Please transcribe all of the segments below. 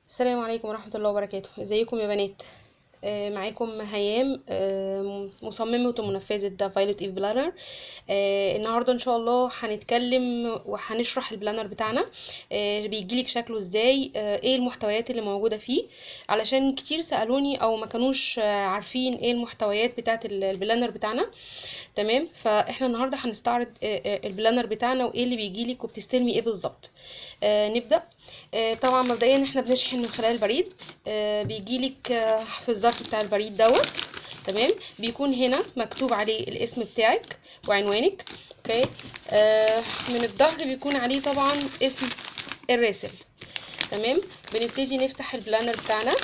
السلام عليكم ورحمة الله وبركاته. ازيكم يا بنات؟ معاكم هيام، مصممة ومنفذة فايلوت ايف بلانر. النهاردة ان شاء الله هنتكلم وهنشرح البلانر بتاعنا. بيجيلك شكله ازاي، ايه المحتويات اللي موجودة فيه، علشان كتير سألوني او ما كانوش عارفين ايه المحتويات بتاعة البلانر بتاعنا. تمام، فاحنا النهارده هنستعرض البلانر بتاعنا وايه اللي بيجيلك وبتستلمي ايه بالظبط. نبدأ. طبعا مبدئيا احنا بنشحن من خلال البريد. بيجيلك في الظرف بتاع البريد دوت. تمام، بيكون هنا مكتوب عليه الاسم بتاعك وعنوانك. اوكي. من الظهر بيكون عليه طبعا اسم الراسل. تمام، بنبتدي نفتح البلانر بتاعنا.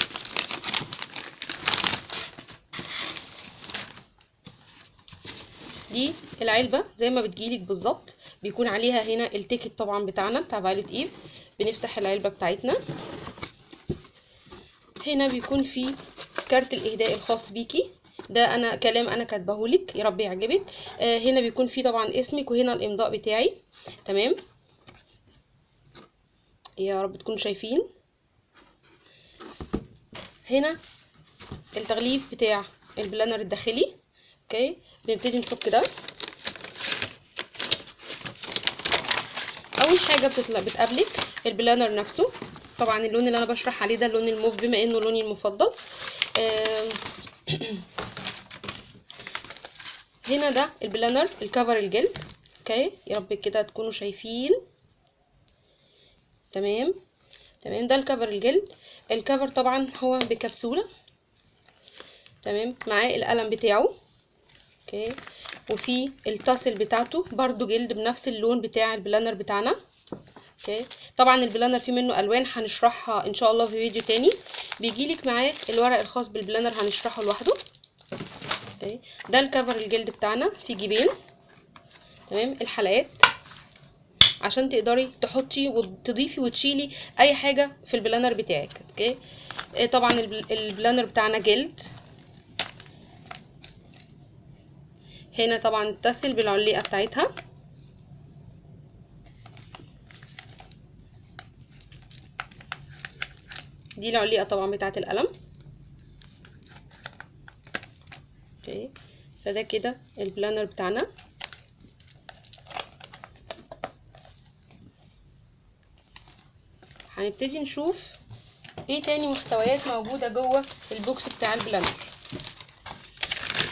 دي العلبة زي ما بتجيلك بالظبط، بيكون عليها هنا التيكت طبعا بتاعنا بتاع فايلوت ايف. بنفتح العلبة بتاعتنا، هنا بيكون في كارت الاهداء الخاص بيكي. ده انا كلام انا كاتباهولك، يا رب يعجبك. هنا بيكون في طبعا اسمك وهنا الامضاء بتاعي. تمام، يا رب تكونوا شايفين. هنا التغليف بتاع البلانر الداخلي. اوكي، بنبتدي نفك ده. اول حاجه بتقابلك البلانر نفسه. طبعا اللون اللي انا بشرح عليه ده اللون الموف بما انه لوني المفضل. هنا ده البلانر الكفر الجلد. اوكي، يا رب كده تكونوا شايفين. تمام تمام، ده الكفر الجلد. الكفر طبعا هو بكبسوله. تمام، معاه القلم بتاعه. اوكي، وفي التاسل بتاعته برضو جلد بنفس اللون بتاع البلانر بتاعنا. اوكي، طبعا البلانر فيه منه الوان هنشرحها ان شاء الله في فيديو تاني. بيجيلك معاه الورق الخاص بالبلانر هنشرحه لوحده. اوكي، ده الكفر الجلد بتاعنا في جيبين. تمام، الحلقات عشان تقدري تحطي وتضيفي وتشيلي اي حاجه في البلانر بتاعك. اوكي، طبعا البلانر بتاعنا جلد. هنا طبعا تتصل بالعليقه بتاعتها. دي العليقه طبعا بتاعه القلم. اوكي، فده كده البلانر بتاعنا. هنبتدي نشوف ايه تاني محتويات موجوده جوه البوكس بتاع البلانر.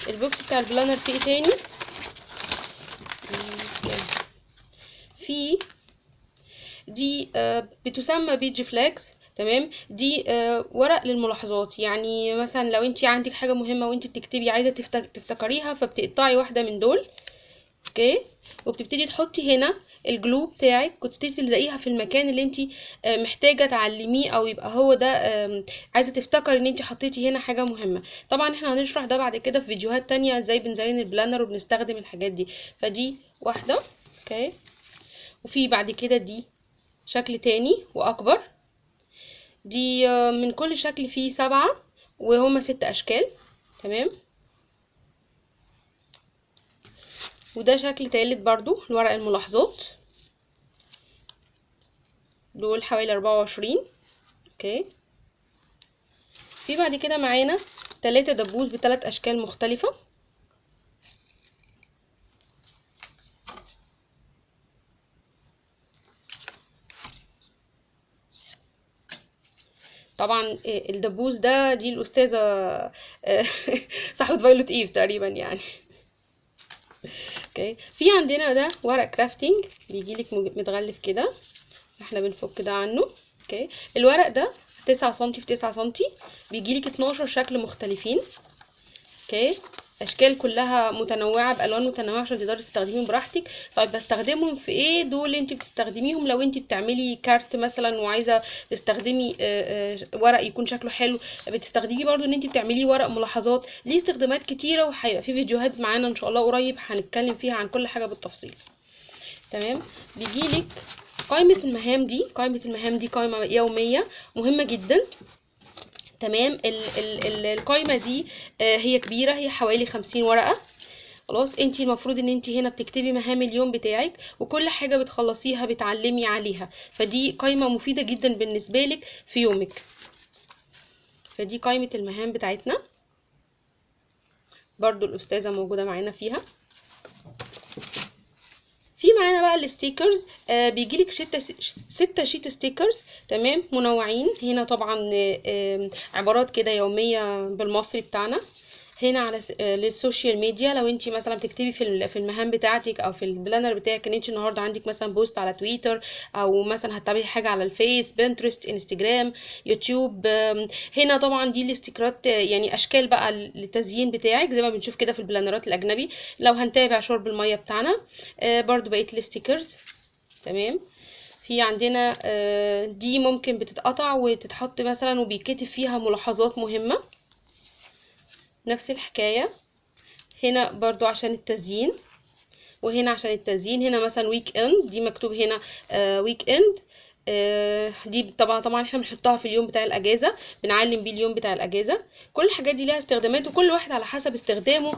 البوكس بتاع البلانر فيه ايه تاني؟ في دي بتسمى بيج فلاجز. تمام، دي ورق للملاحظات. يعني مثلا لو انت عندك حاجه مهمه وانت بتكتبي عايزه تفتكريها، فبتقطعي واحده من دول. اوكي، وبتبتدي تحطي هنا الجلو بتاعك وتبتدي تلزقيها في المكان اللي انت محتاجه تعلميه، او يبقى هو ده عايزه تفتكر ان انت حطيتي هنا حاجه مهمه. طبعا احنا هنشرح ده بعد كده في فيديوهات تانية ازاي بنزين البلانر وبنستخدم الحاجات دي. فدي واحده. اوكي، وفي بعد كده دي شكل تاني واكبر. دي من كل شكل فيه 7 وهما 6 اشكال. تمام، وده شكل تالت برضو لورق الملاحظات. دول حوالي 24. اوكي، في بعد كده معانا 3 دبوس ب3 اشكال مختلفة. طبعا الدبوس ده دي الاستاذة صاحبة فايلوت ايف تقريبا يعني. اوكي، في عندنا ده ورق كرافتنج بيجيلك متغلف كده. احنا بنفك ده عنه. اوكي، الورق ده 9 سنتي في 9 سنتي، بيجيلك 12 شكل مختلفين. اوكي، اشكال كلها متنوعه بالوان متنوعه عشان تقدري تستخدميهم براحتك. طيب بستخدمهم في ايه دول؟ انت بتستخدميهم لو انت بتعملي كارت مثلا وعايزه تستخدمي ورق يكون شكله حلو. بتستخدميه برضو ان انت بتعملي ورق ملاحظات. ليه استخدامات كتيره، وهيبقى في فيديوهات معانا ان شاء الله قريب هنتكلم فيها عن كل حاجه بالتفصيل. تمام، بيجيلك قائمه المهام دي. قائمه المهام دي قائمه يوميه مهمه جدا. تمام، القائمة دي هي كبيرة، هي حوالي 50 ورقة. خلاص انت المفروض ان انت هنا بتكتبي مهام اليوم بتاعك، وكل حاجة بتخلصيها بتعلمي عليها، فدي قائمة مفيدة جدا بالنسبة لك في يومك. فدي قائمة المهام بتاعتنا، برضو الأستاذة موجودة معانا فيها. في معانا بقى الستيكرز، بيجيلك 6 شيت ستيكرز، تمام، منوعين. هنا طبعا عبارات كده يومية بالمصري بتاعنا. هنا على للسوشيال ميديا، لو انت مثلا بتكتبي في المهام بتاعتك او في البلانر بتاعك ان انت النهارده عندك مثلا بوست على تويتر، او مثلا هتتابعي حاجه على الفيس، بنترست، انستجرام، يوتيوب. هنا طبعا دي الاستيكرات، يعني اشكال بقى للتزيين بتاعك زي ما بنشوف كده في البلانرات الاجنبي. لو هنتابع شرب الميه بتاعنا، برضو بقيه الاستيكرز. تمام. في عندنا دي ممكن بتتقطع وتتحط مثلا وبيتكتب فيها ملاحظات مهمه. نفس الحكاية هنا برضو عشان التزيين، وهنا عشان التزيين. هنا مثلا ويك اند، دي مكتوب هنا ويك اند. دي طبعا احنا بنحطها في اليوم بتاع الاجازة، بنعلم بيه اليوم بتاع الاجازة. كل الحاجات دي ليها استخدامات، وكل واحد على حسب استخدامه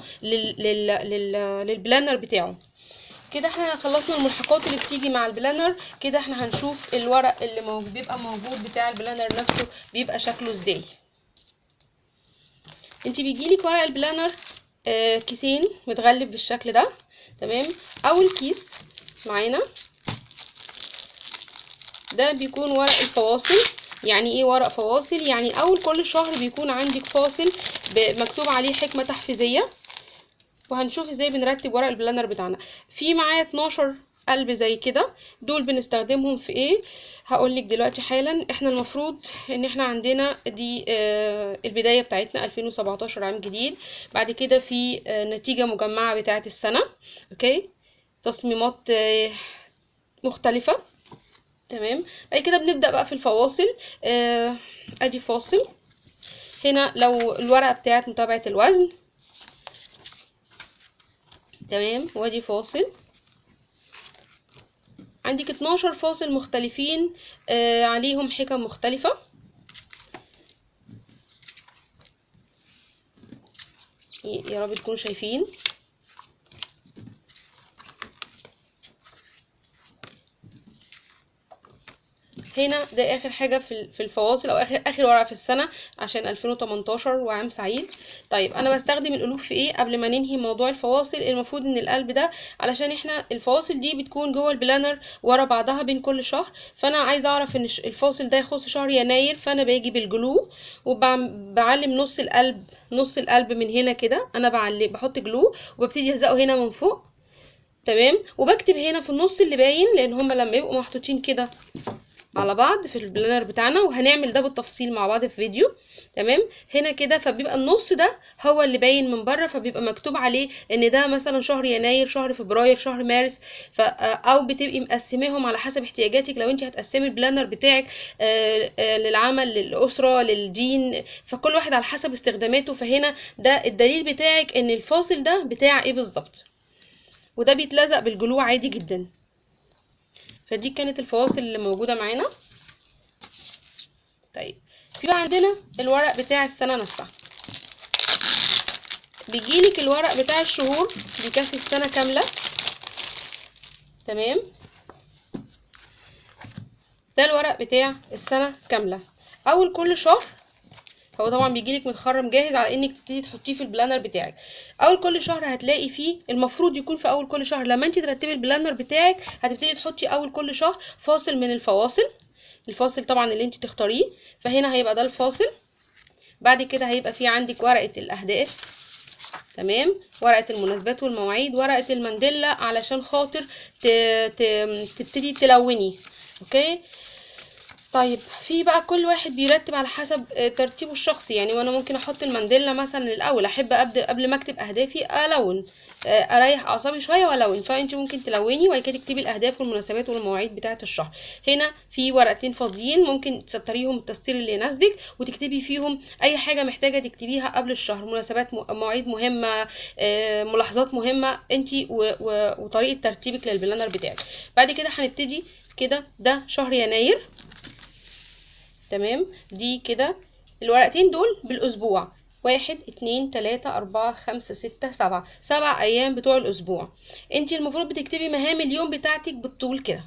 للبلانر بتاعه. كده احنا خلصنا الملحقات اللي بتيجي مع البلانر. كده احنا هنشوف الورق اللي بيبقى موجود بتاع البلانر نفسه بيبقى شكله ازاي. انت بيجيلك ورق البلانر كيسين متغلف بالشكل ده، تمام. اول كيس معانا ده بيكون ورق الفواصل. يعني ايه ورق فواصل؟ يعني اول كل شهر بيكون عندك فاصل مكتوب عليه حكمة تحفيزية، وهنشوف ازاي بنرتب ورق البلانر بتاعنا. في معايا 12 قلب زي كده، دول بنستخدمهم في ايه؟ هقولك دلوقتي حالا. احنا المفروض ان احنا عندنا دي البداية بتاعتنا 2017 عام جديد. بعد كده في نتيجة مجمعة بتاعة السنة، اوكي، تصميمات مختلفة، تمام. بعد كده بنبدأ بقى في الفواصل. ادي فاصل هنا لو الورقة بتاعت متابعة الوزن، تمام، وادي فاصل. عندك 12 فاصل مختلفين عليهم حكم مختلفة. يا رب تكونوا شايفين. هنا ده اخر حاجه في الفواصل، او اخر ورقه في السنه عشان 2018 وعام سعيد. طيب انا بستخدم القلوب في ايه قبل ما ننهي موضوع الفواصل؟ المفروض ان القلب ده علشان احنا الفواصل دي بتكون جوه البلانر ورا بعضها بين كل شهر، فانا عايزه اعرف ان الفاصل ده يخص شهر يناير، فانا باجي بالجلو وبعلم نص القلب من هنا كده. انا بحط جلو وببتدي الزقه هنا من فوق، تمام، وبكتب هنا في النص اللي باين، لان هما لما يبقوا محطوطين كده على بعض في البلانر بتاعنا، وهنعمل ده بالتفصيل مع بعض في فيديو، تمام. هنا كده فبيبقى النص ده هو اللي باين من بره، فبيبقى مكتوب عليه ان ده مثلا شهر يناير، شهر فبراير، شهر مارس. او بتبقي مقسماهم على حسب احتياجاتك. لو انت هتقسمي البلانر بتاعك للعمل، للاسره، للدين، فكل واحد على حسب استخداماته. فهنا ده الدليل بتاعك ان الفاصل ده بتاع ايه بالظبط، وده بيتلزق بالجلو عادي جدا. فدي كانت الفواصل اللي موجودة معانا. طيب في بقى عندنا الورق بتاع السنة نفسها. بيجيلك الورق بتاع الشهور، بيكفي السنة كاملة، تمام. ده الورق بتاع السنة كاملة. اول كل شهر هو طبعا بيجيلك متخرم جاهز على انك تبتدي تحطيه في البلانر بتاعك. اول كل شهر هتلاقي فيه، المفروض يكون في اول كل شهر لما انت ترتبي البلانر بتاعك هتبتدي تحطي اول كل شهر فاصل من الفواصل. الفاصل طبعا اللي انت تختاريه، فهنا هيبقى ده الفاصل. بعد كده هيبقى في عندك ورقة الاهداف، تمام، ورقة المناسبات والمواعيد، ورقة المندلة علشان خاطر تبتدي تلوني، اوكي. طيب في بقى كل واحد بيرتب على حسب ترتيبه الشخصي. يعني وانا ممكن احط المندلة مثلا الاول، احب ابدا قبل ما اكتب اهدافي الون، اريح اعصابي شويه والون. فانت ممكن تلوني وبعد كده تكتبي الاهداف والمناسبات والمواعيد بتاعه الشهر. هنا في ورقتين فاضيين ممكن تسطريهم التسطير اللي يناسبك، وتكتبي فيهم اي حاجه محتاجه تكتبيها قبل الشهر، مناسبات، مواعيد مهمه، ملاحظات مهمه، انت وطريقه ترتيبك للبلانر بتاعك. بعد كده هنبتدي كده. ده شهر يناير، تمام. دي كده الورقتين دول بالاسبوع. 1 2 3 4 5 6 7 7 ايام بتوع الاسبوع. انت المفروض بتكتبي مهام اليوم بتاعتك بالطول كده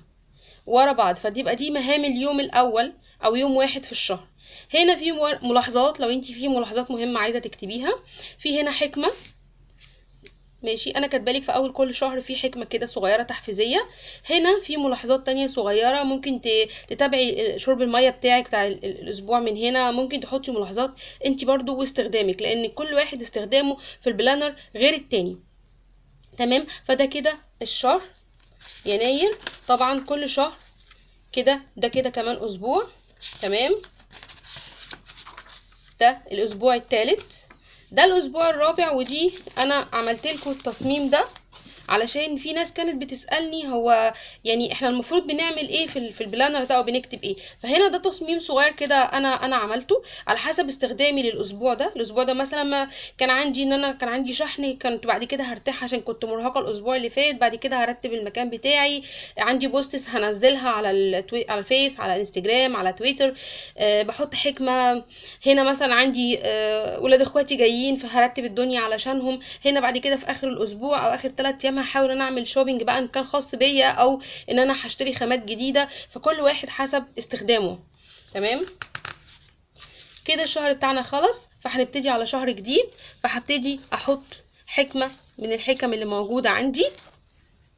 ورا بعض، فتبقى دي مهام اليوم الاول او يوم واحد في الشهر. هنا في ملاحظات، لو انت في ملاحظات مهمه عايزه تكتبيها. في هنا حكمه، ماشي، انا كاتبالك في اول كل شهر في حكمه كده صغيره تحفيزيه. هنا في ملاحظات تانية صغيره، ممكن تتابعي شرب الميه بتاعك بتاع الاسبوع. من هنا ممكن تحطي ملاحظات انت برضو واستخدامك، لان كل واحد استخدامه في البلانر غير التاني. تمام، فده كده الشهر يناير. طبعا كل شهر كده، ده كده كمان اسبوع. تمام، ده الاسبوع الثالث، ده الاسبوع الرابع. ودي انا عملت لكم التصميم ده علشان في ناس كانت بتسالني هو يعني احنا المفروض بنعمل ايه في البلانر ده او بنكتب ايه. فهنا ده تصميم صغير كده انا عملته على حسب استخدامي للاسبوع ده. الاسبوع ده مثلا ما كان عندي كان عندي شحن، كنت بعد كده هرتاح عشان كنت مرهقه الاسبوع اللي فات. بعد كده هرتب المكان بتاعي، عندي بوستس هنزلها على على الفيس، على الانستجرام، على تويتر. بحط حكمه. هنا مثلا عندي ولاد اخواتي جايين فهرتب الدنيا علشانهم. هنا بعد كده في اخر الاسبوع او اخر 3 ايام هحاول ان انا اعمل شوبينج بقى ان كان خاص بيا او ان انا هشتري خامات جديده. فكل واحد حسب استخدامه. تمام، كده الشهر بتاعنا خلص، فهنبتدي على شهر جديد. فهبتدي احط حكمه من الحكم اللي موجوده عندي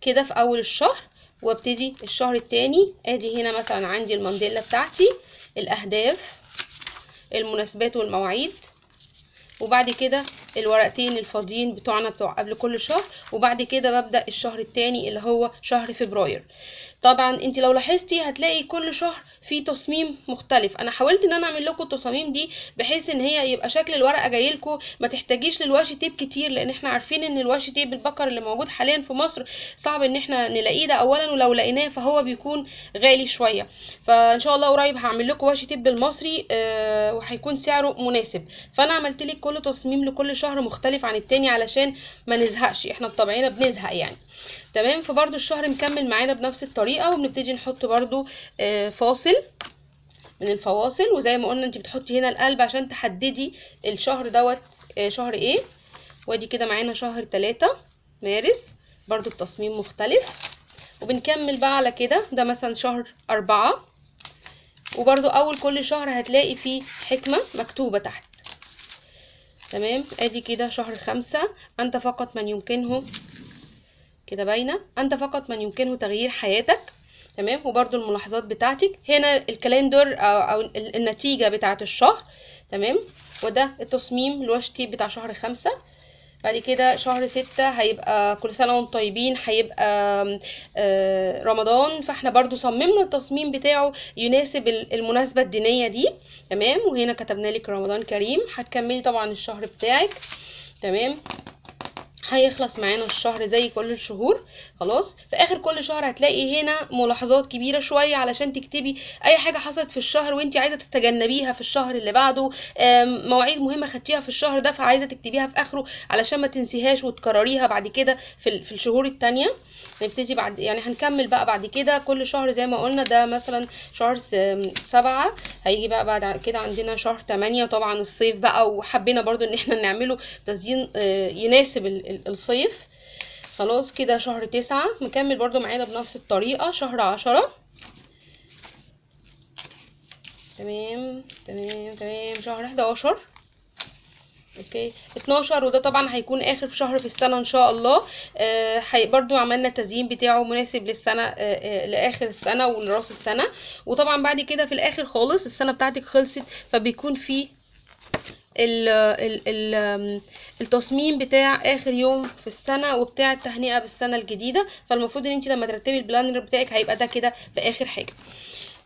كده في اول الشهر، وابتدي الشهر التاني. ادي هنا مثلا عندي المانديلا بتاعتي، الاهداف، المناسبات والمواعيد، وبعد كده الورقتين الفاضيين بتوعنا بتوع قبل كل شهر. وبعد كده ببدأ الشهر التاني اللي هو شهر فبراير. طبعا انت لو لاحظتي هتلاقي كل شهر في تصميم مختلف. انا حاولت ان انا اعمل لكم التصاميم دي بحيث ان هي يبقى شكل الورقه جاي لكم ما تحتاجيش للواشي تيب كتير، لان احنا عارفين ان الواشي تيب البكر اللي موجود حاليا في مصر صعب ان احنا نلاقيه ده اولا، ولو لقيناه فهو بيكون غالي شويه. فان شاء الله قريب هعمل لكم واشي تيب بالمصري وهيكون سعره مناسب. فانا عملت لك كل تصميم لكل شهر مختلف عن التاني علشان ما نزهقش، احنا بطبعنا بنزهق يعني. تمام، فبرضو الشهر مكمل معانا بنفس الطريقه، وبنبتدي نحط برضو فاصل من الفواصل. وزي ما قلنا انت بتحطي هنا القلب عشان تحددي الشهر دوت شهر ايه. وادي كده معانا شهر 3 مارس، برضو التصميم مختلف. وبنكمل بقى على كده، ده مثلا شهر 4. وبرضو اول كل شهر هتلاقي فيه حكمه مكتوبه تحت. تمام، ادي كده شهر 5، انت فقط من يمكنه، كده باينه، انت فقط من يمكنه تغيير حياتك. تمام، وبرده الملاحظات بتاعتك هنا، الكالندر او النتيجه بتاعه الشهر. تمام، وده التصميم الواش تيب بتاع شهر 5. بعد كده شهر 6 هيبقى كل سنه وانتم طيبين، هيبقى رمضان. فاحنا برضو صممنا التصميم بتاعه يناسب المناسبه الدينيه دي. تمام، وهنا كتبنا لك رمضان كريم. هتكملي طبعا الشهر بتاعك. تمام، هيخلص معانا الشهر زي كل الشهور. خلاص، في اخر كل شهر هتلاقي هنا ملاحظات كبيره شويه علشان تكتبي اي حاجه حصلت في الشهر وانت عايزه تتجنبيها في الشهر اللي بعده. مواعيد مهمه خدتيها في الشهر ده فعايزه تكتبيها في اخره علشان ما تنسيهاش وتكرريها بعد كده في الشهور التانية. نبتدي بعد يعني هنكمل بقى بعد كده كل شهر زي ما قلنا. ده مثلا شهر 7 هيجي بقى بعد كده عندنا شهر 8، طبعا الصيف بقى، وحبينا برضو ان احنا نعمله تزيين يناسب الصيف. خلاص كده شهر 9 مكمل برضو معانا بنفس الطريقة. شهر 10، تمام تمام تمام. شهر 11، اوكي 12، وده طبعا هيكون اخر شهر في السنه ان شاء الله. برضو عملنا التزيين بتاعه مناسب للسنه، لاخر السنه ولراس السنه. وطبعا بعد كده في الاخر خالص السنه بتاعتك خلصت، فبيكون في التصميم بتاع اخر يوم في السنه وبتاع التهنئه بالسنه الجديده. فالمفروض ان انت لما ترتبي البلانر بتاعك هيبقى ده كده في اخر حاجه.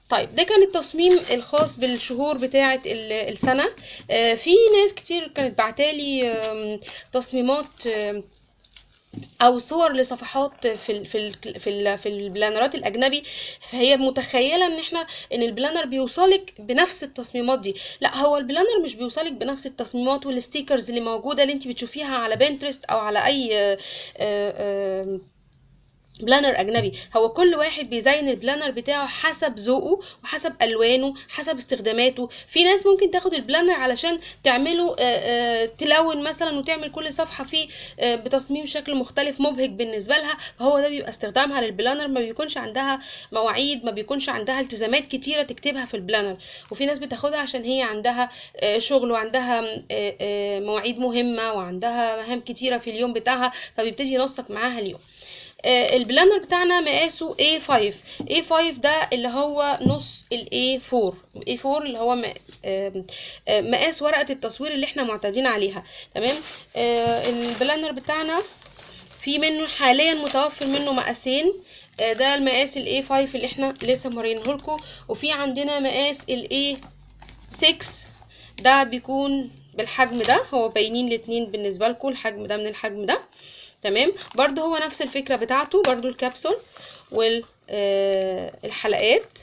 طيب ده كان التصميم الخاص بالشهور بتاعه السنه. في ناس كتير كانت بعتالي تصميمات او صور لصفحات في البلانرات الاجنبي. فهي متخيله ان البلانر بيوصلك بنفس التصميمات دي. لا، هو البلانر مش بيوصلك بنفس التصميمات والستيكرز اللي موجوده اللي انت بتشوفيها على بنترست او على اي بلانر اجنبي. هو كل واحد بيزين البلانر بتاعه حسب ذوقه وحسب الوانه حسب استخداماته. في ناس ممكن تاخد البلانر علشان تعمله تلون مثلا وتعمل كل صفحه فيه بتصميم شكل مختلف مبهج بالنسبه لها، فهو ده بيبقى استخدامها للبلانر. ما بيكونش عندها مواعيد، ما بيكونش عندها التزامات كتيره تكتبها في البلانر. وفي ناس بتاخدها عشان هي عندها شغل وعندها مواعيد مهمه وعندها مهام كتيره في اليوم بتاعها، فبيبتدي ينسق معاها اليوم. البلانر بتاعنا مقاسه A5. A5 ده اللي هو نص ال A4. A4 اللي هو مقاس ورقة التصوير اللي احنا معتادين عليها. تمام. البلانر بتاعنا في منه حاليا متوفر منه مقاسين. ده المقاس ال A5 اللي احنا لسه مورينه لكم، وفي عندنا مقاس ال A6 ده بيكون بالحجم ده. هو باينين الاتنين بالنسبة لكم، الحجم ده من الحجم ده. تمام. برضو هو نفس الفكرة بتاعته، برضو الكبسول والحلقات.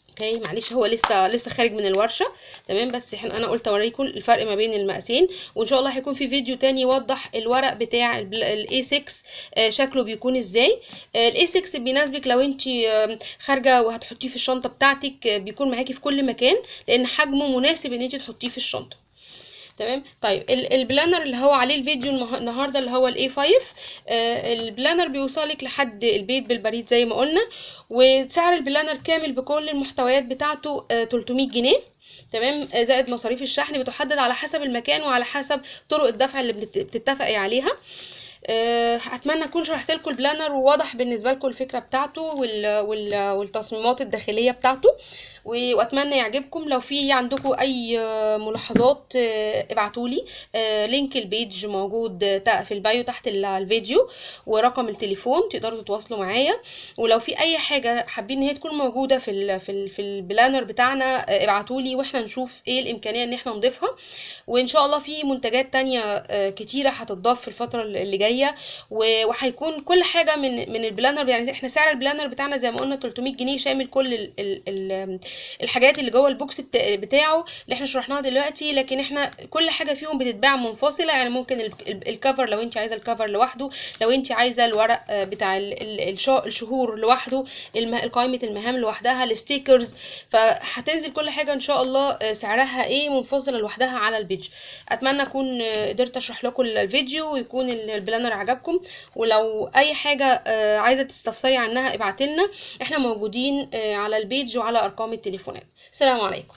اوكي معلش هو لسه خارج من الورشه. تمام. بس انا قلت اوريكم الفرق ما بين المقاسين، وان شاء الله هيكون في فيديو تاني يوضح الورق بتاع الاي 6 شكله بيكون ازاي. الاي 6 بيناسبك لو انت خارجه وهتحطيه في الشنطه بتاعتك، بيكون معاكي في كل مكان لان حجمه مناسب ان انت تحطيه في الشنطه. تمام. طيب البلانر اللي هو عليه الفيديو النهارده اللي هو الاي 5، البلانر بيوصلك لحد البيت بالبريد زي ما قلنا، وسعر البلانر كامل بكل المحتويات بتاعته 300 جنيه. تمام. زائد مصاريف الشحن بتحدد على حسب المكان وعلى حسب طرق الدفع اللي بتتفقي عليها. اتمنى اكون شرحت لكم البلانر وواضح بالنسبه لكم الفكره بتاعته والتصميمات الداخليه بتاعته، واتمنى يعجبكم. لو في عندكم اي ملاحظات ابعتولي. لينك البيج موجود في البايو تحت الفيديو، ورقم التليفون تقدروا تتواصلوا معايا. ولو في اي حاجه حابين ان هي تكون موجوده في البلانر بتاعنا ابعتولي واحنا نشوف ايه الامكانيه ان احنا نضيفها. وان شاء الله في منتجات تانية كتيره هتضاف في الفتره اللي جايه، وهيكون كل حاجه من البلانر. يعني احنا سعر البلانر بتاعنا زي ما قلنا 300 جنيه شامل كل الحاجات اللي جوه البوكس بتاعه اللي احنا شرحناها دلوقتي. لكن احنا كل حاجه فيهم بتتباع منفصله. يعني ممكن الكفر لو انت عايزه الكفر لوحده، لو انت عايزه الورق بتاع الشهور لوحده، قائمه المهام لوحدها، الستيكرز. فهتنزل كل حاجه ان شاء الله سعرها ايه منفصله لوحدها على البيج. اتمنى اكون قدرت اشرح لكم الفيديو ويكون البلانر عجبكم. ولو اي حاجه عايزه تستفسري عنها ابعتلنا، احنا موجودين على البيج وعلى ارقام التليفونات. السلام عليكم.